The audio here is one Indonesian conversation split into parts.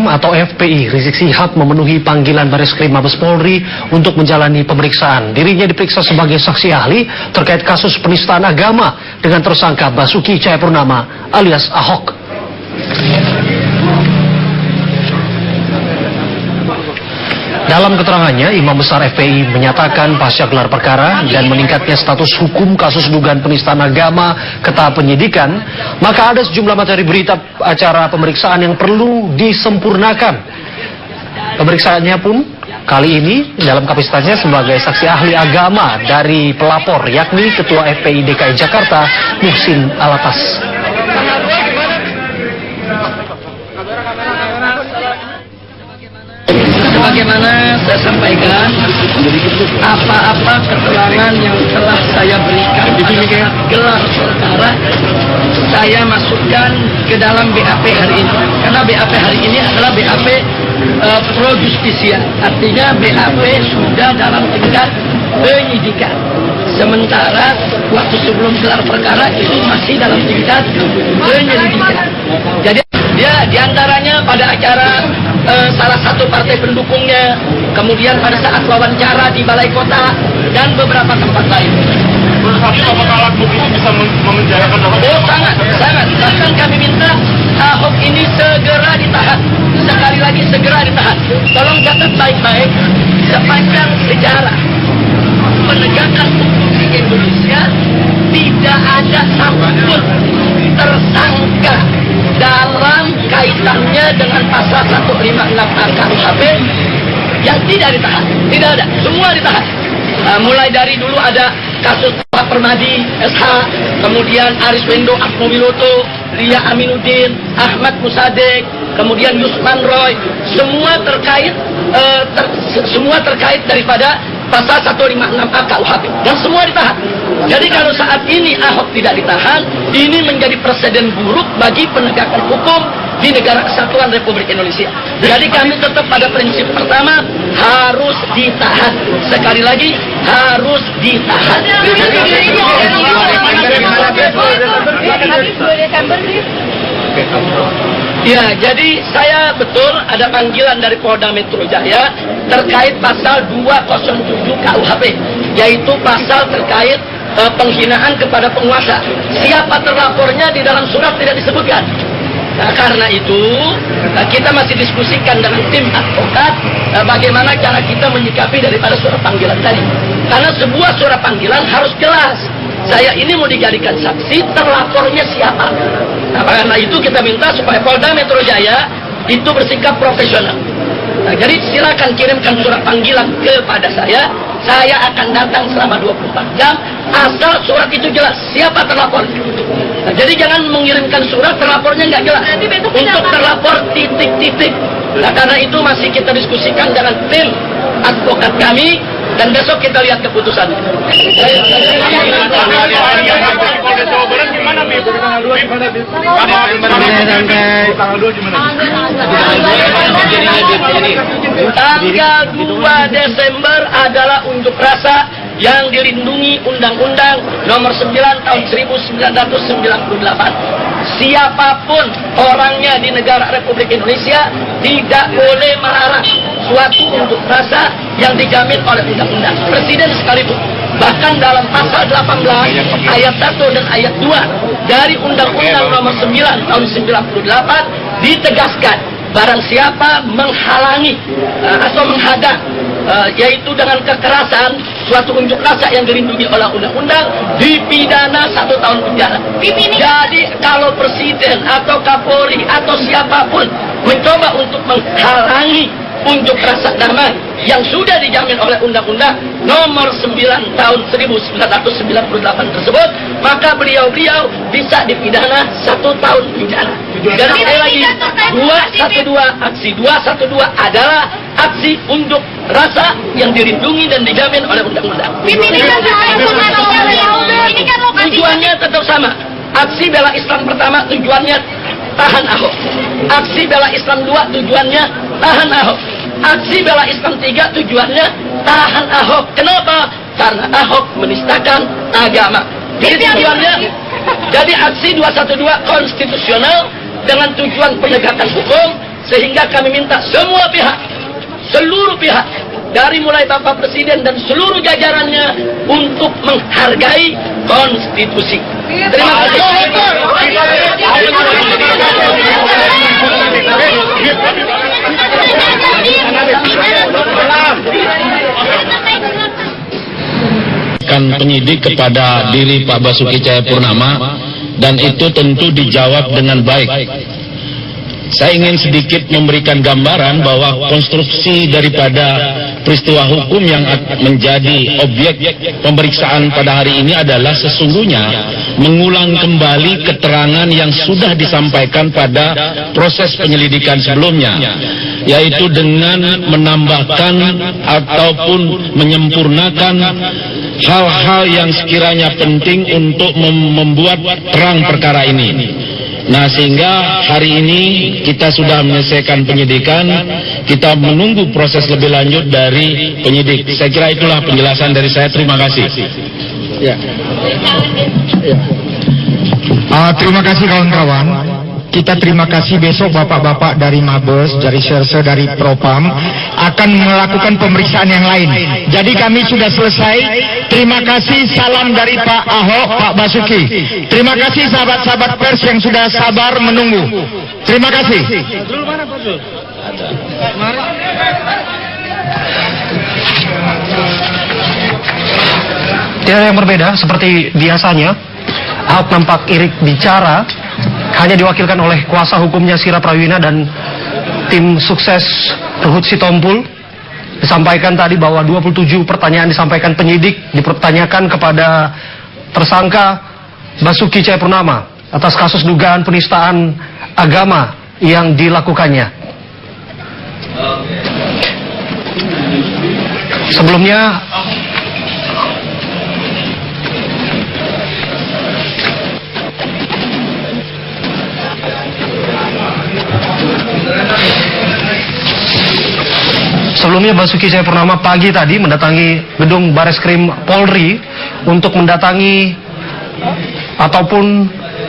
atau FPI Rizik Syihab memenuhi panggilan Bareskrim Mabes Polri untuk menjalani pemeriksaan. Dirinya diperiksa sebagai saksi ahli terkait kasus penistaan agama dengan tersangka Basuki Cahayapurnama alias Ahok. Dalam keterangannya, Imam Besar FPI menyatakan pasca gelar perkara dan meningkatnya status hukum kasus dugaan penistaan agama ke tahap penyidikan, maka ada sejumlah materi berita acara pemeriksaan yang perlu disempurnakan. Pemeriksaannya pun kali ini dalam kapasitasnya sebagai saksi ahli agama dari pelapor, yakni Ketua FPI DKI Jakarta, Muhsin Alatas. Sebagaimana saya sampaikan, apa-apa keterangan yang telah saya berikan pada saat gelar perkara, saya masukkan ke dalam BAP hari ini. Karena BAP hari ini adalah BAP pro justisia, artinya BAP sudah dalam tingkat penyidikan. Sementara waktu sebelum gelar perkara itu masih dalam tingkat penyelidikan. Jadi dia diantaranya pada acara salah satu partai pendukungnya, kemudian pada saat wawancara di Balai Kota, dan beberapa tempat lain. Tapi apakah alat bukti itu bisa memenjarakan Ahok? Oh, sangat. Bahkan kami minta Ahok ini segera ditahan. Sekali lagi segera ditahan. Tolong catat baik-baik, sepanjang sejarah penegakan hukum di Indonesia tidak ada satupun tersangka dalam kaitannya dengan pasal 156A KUHP yang tidak ditahan. Tidak ada, semua ditahan. Mulai dari dulu ada kasus Pak Permadi, SH, kemudian Ariswendo Atmowiloto, Lia Aminuddin, Ahmad Musadek, kemudian Yusman Roy, semua terkait daripada pasal 156A KUHP, dan semua ditahan. Jadi kalau saat ini Ahok tidak ditahan, ini menjadi presiden buruk bagi penegakan hukum di negara kesatuan Republik Indonesia. Jadi kami tetap pada prinsip pertama, harus ditahan. Sekali lagi, harus ditahan. Ya, jadi saya betul ada panggilan dari Polda Metro Jaya terkait pasal 207 KUHP, yaitu pasal terkait penghinaan kepada penguasa. Siapa terlapornya di dalam surat tidak disebutkan. Nah, karena itu kita masih diskusikan dengan tim advokat bagaimana cara kita menyikapi daripada surat panggilan tadi. Karena sebuah surat panggilan harus jelas. Saya ini mau dijadikan saksi, terlapornya siapa. Nah, karena itu kita minta supaya Polda Metro Jaya itu bersikap profesional. Nah, jadi silakan kirimkan surat panggilan kepada saya akan datang selama 24 jam, asal surat itu jelas, siapa terlapor. Nah, jadi jangan mengirimkan surat, terlapornya nggak jelas. Untuk terlapor titik-titik. Nah, karena itu masih kita diskusikan dengan tim advokat kami, dan besok kita lihat keputusannya. Tanggal 2 Desember adalah unjuk rasa yang dilindungi Undang-Undang Nomor 9 Tahun 1998. Siapapun orangnya di negara Republik Indonesia tidak boleh melarang suatu unjuk rasa yang dijamin oleh undang-undang. Presiden sekalipun. Bahkan dalam pasal 18 ayat 1 dan ayat 2 dari Undang-Undang Nomor 9 Tahun 98 ditegaskan, barang siapa menghalangi atau menghadang yaitu dengan kekerasan suatu unjuk rasa yang dilindungi oleh undang-undang, dipidana 1 tahun penjara. Jadi kalau presiden atau Kapolri atau siapapun mencoba untuk menghalangi unjuk rasa damai yang sudah dijamin oleh Undang-Undang Nomor 9 Tahun 1998 tersebut, maka beliau-beliau bisa dipidana 1 tahun penjara. Dan sekali lagi, 212 aksi 212 adalah aksi unjuk rasa yang dilindungi dan dijamin oleh undang-undang. Tujuannya tetap sama. Aksi bela Islam pertama tujuannya tahan Ahok. Aksi bela Islam 2 tujuannya tahan Ahok. Aksi bela Islam 3 tujuannya tahan Ahok. Kenapa? Karena Ahok menistakan agama. Jadi tujuannya, jadi aksi 212 konstitusional dengan tujuan penegakan hukum, Sehingga kami minta semua pihak, seluruh pihak, dari mulai Bapak Presiden dan seluruh jajarannya untuk menghargai konstitusi. Terima kasih. Penyidik kepada diri Pak Basuki Cahayapurnama, dan itu tentu dijawab dengan baik. Saya ingin sedikit memberikan gambaran bahwa konstruksi daripada peristiwa hukum yang menjadi objek pemeriksaan pada hari ini adalah sesungguhnya mengulang kembali keterangan yang sudah disampaikan pada proses penyelidikan sebelumnya, yaitu dengan menambahkan ataupun menyempurnakan hal-hal yang sekiranya penting untuk membuat terang perkara ini. Nah, sehingga hari ini kita sudah menyelesaikan penyidikan, kita menunggu proses lebih lanjut dari penyidik. Saya kira itulah penjelasan dari saya. Terima kasih. Terima kasih kawan-kawan. Kita terima kasih besok bapak-bapak dari Mabes, dari Serse, dari Propam akan melakukan pemeriksaan yang lain. Jadi kami sudah selesai. Terima kasih, salam dari Pak Ahok, Pak Basuki. Terima kasih sahabat-sahabat pers yang sudah sabar menunggu. Terima kasih. Tidak ada yang berbeda seperti biasanya. Ahok nampak irik bicara, hanya diwakilkan oleh kuasa hukumnya Sira Prawina dan tim sukses Ruhut Sitompul. Disampaikan tadi bahwa 27 pertanyaan disampaikan penyidik dipertanyakan kepada tersangka Basuki Cahayapurnama atas kasus dugaan penistaan agama yang dilakukannya. Sebelumnya Basuki Cahayapurnama pagi tadi mendatangi gedung Bareskrim Polri untuk mendatangi ataupun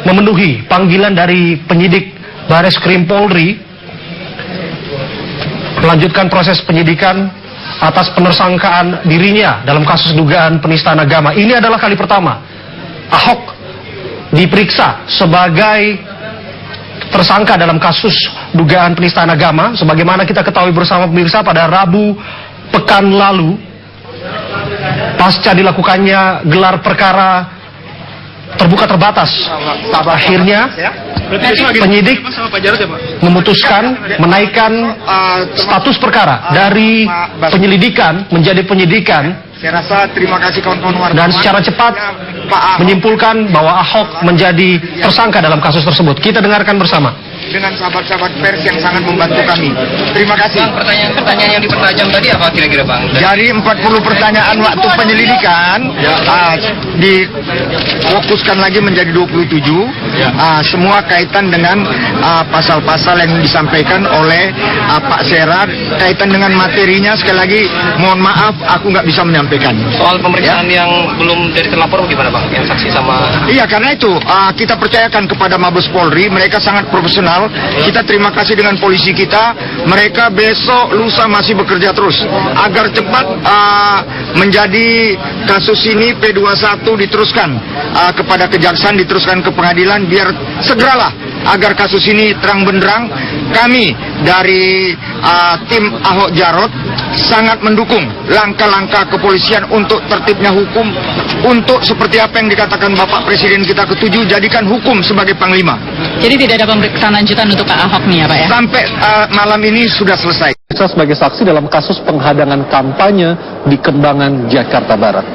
memenuhi panggilan dari penyidik Bareskrim Polri, melanjutkan proses penyidikan atas penersangkaan dirinya dalam kasus dugaan penistaan agama. Ini adalah kali pertama Ahok diperiksa sebagai tersangka dalam kasus dugaan penistaan agama. Sebagaimana kita ketahui bersama pemirsa, pada Rabu pekan lalu pasca dilakukannya gelar perkara terbuka terbatas, akhirnya penyidik memutuskan menaikkan status perkara dari penyelidikan menjadi penyidikan. Saya rasa terima kasih kawan-kawan wartawan. Dan secara cepat menyimpulkan bahwa Ahok menjadi tersangka dalam kasus tersebut. Kita dengarkan bersama. Dengan sahabat-sahabat pers yang sangat membantu kami. Terima kasih. Bang, pertanyaan yang dipertajam tadi apa kira-kira Bang? Dari 40 pertanyaan waktu penyelidikan, difokuskan lagi menjadi 27. Semua kaitan dengan pasal-pasal yang disampaikan oleh Pak Sera, kaitan dengan materinya. Sekali lagi, mohon maaf, aku nggak bisa menyampaikan. Soal pemeriksaan yang belum dari terlapor gimana Bang? Yang saksi sama... Iya, karena itu kita percayakan kepada Mabes Polri, mereka sangat profesional. Kita terima kasih dengan polisi kita. Mereka besok, lusa masih bekerja terus agar cepat menjadi kasus ini P21 diteruskan kepada kejaksaan, diteruskan ke pengadilan, biar segeralah agar kasus ini terang benderang. Kami dari tim Ahok Jarot sangat mendukung langkah-langkah kepolisian untuk tertibnya hukum, untuk seperti apa yang dikatakan Bapak Presiden kita ke-7, jadikan hukum sebagai panglima. Jadi tidak ada pemeriksaan lanjutan untuk Pak Ahok nih ya Pak ya? Sampai malam ini sudah selesai. Sebagai saksi dalam kasus penghadangan kampanye di Kembangan, Jakarta Barat.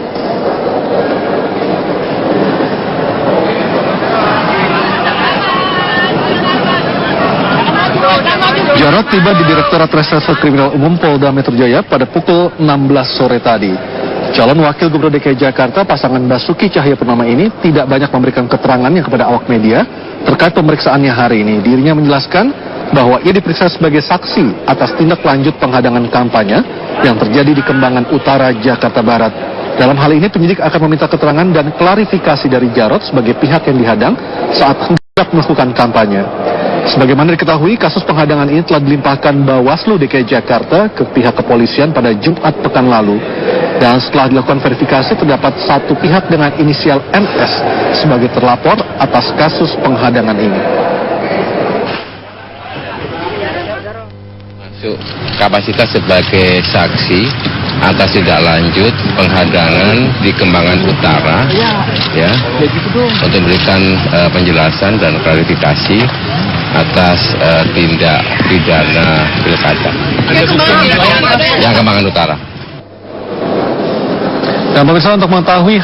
Jarot tiba di Direktorat Reserse Kriminal Umum Polda Metro Jaya pada pukul 16 sore tadi. Calon Wakil Gubernur DKI Jakarta pasangan Basuki Cahayapurnama ini tidak banyak memberikan keterangannya kepada awak media terkait pemeriksaannya hari ini. Dirinya menjelaskan bahwa ia diperiksa sebagai saksi atas tindak lanjut penghadangan kampanye yang terjadi di Kembangan Utara, Jakarta Barat. Dalam hal ini penyidik akan meminta keterangan dan klarifikasi dari Jarot sebagai pihak yang dihadang saat hendak melakukan kampanye. Sebagaimana diketahui, kasus penghadangan ini telah dilimpahkan Bawaslu DKI Jakarta ke pihak kepolisian pada Jumat pekan lalu. Dan setelah dilakukan verifikasi, terdapat satu pihak dengan inisial MS sebagai terlapor atas kasus penghadangan ini. Masuk kapasitas sebagai saksi atas tindak lanjut penghadangan di Kembangan Utara, ya, untuk memberikan penjelasan dan klarifikasi atas tindak pidana pilkada yang Kembangan Utara. Dan pemirsa, untuk mengetahui